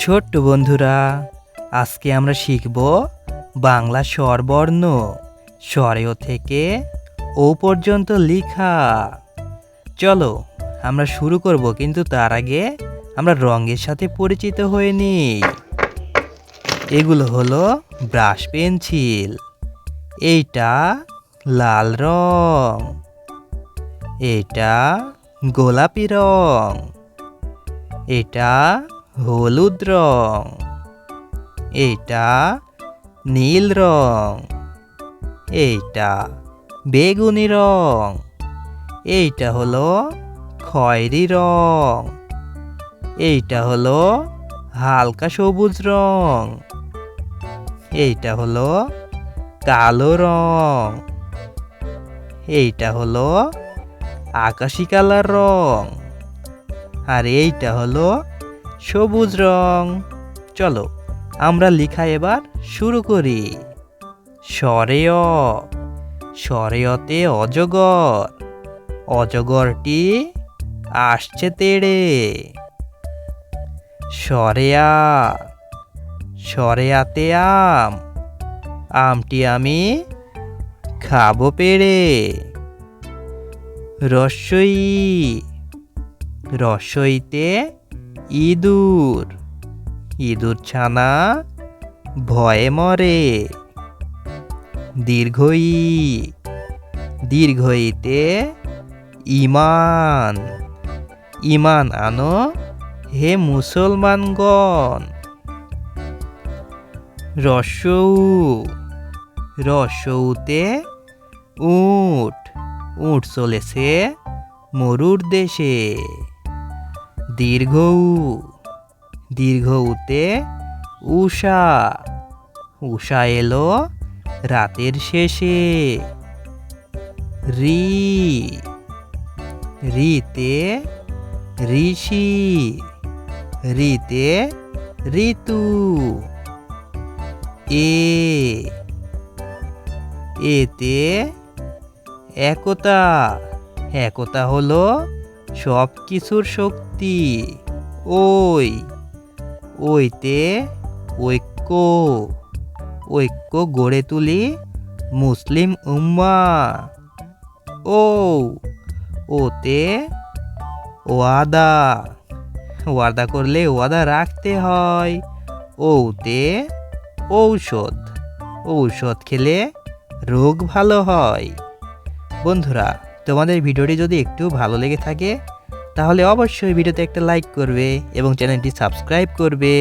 ছোট্ট বন্ধুরা, আজকে আমরা শিখব বাংলা স্বরবর্ণ স্বরেও থেকে ও পর্যন্ত লেখা। চলো আমরা শুরু করব, কিন্তু তার আগে আমরা রঙের সাথে পরিচিত হয়ে নিই। এগুলো হলো ব্রাশ পেন্সিল, এইটা লাল রং, এটা গোলাপি রং, এটা হলুদ রং, এটা নীল রং, এইটা বেগুনি রং, এইটা হলো খয়েরি রং, এইটা হলো হালকা সবুজ রং, এইটা হলো কালো রং, এইটা হলো আকাশি কালার রং, আর এইটা হলো সবুজ রং। চলো আমরা লেখা এবার শুরু করি। স্বরেয়, স্বরেয়তে অজগর, অজগরটি আসছে তেড়ে। স্বরেয়া, স্বরেয়াতে আম, আমটি আমি খাবো পেড়ে। রস্বই, রস্বইতে ইঁদুর, ইঁদুর ছানা ভয়ে মরে। দীর্ঘই, দীর্ঘইতে ঈমান, ঈমান আনো হে মুসলমানগণ। রস্যৌ, রস্যৌতে উট, উট চলেছে মরুর দেশে। দীর্ঘৌ, দীর্ঘৌতে উষা, উষা এলো রাতের শেষে। রি, রিতে ঋষি, রিতে ঋতু। এ, এতে একতা, একতা হলো সব কিছুর শক্তি। ওই, ওইতে ঐক্য, ঐক্য গড়ে তুলি মুসলিম উম্মাহ। ও, ওতে ওয়াদা, ওয়াদা করলে ওয়াদা রাখতে হয়। ওতে ঔষধ, ঔষধ খেলে রোগ ভালো হয়। বন্ধুরা, তোমাদের ভিডিওটি যদি একটু ভালো লেগে থাকে তাহলে অবশ্যই ভিডিওতে একটা লাইক করবে এবং চ্যানেলটি সাবস্ক্রাইব করবে।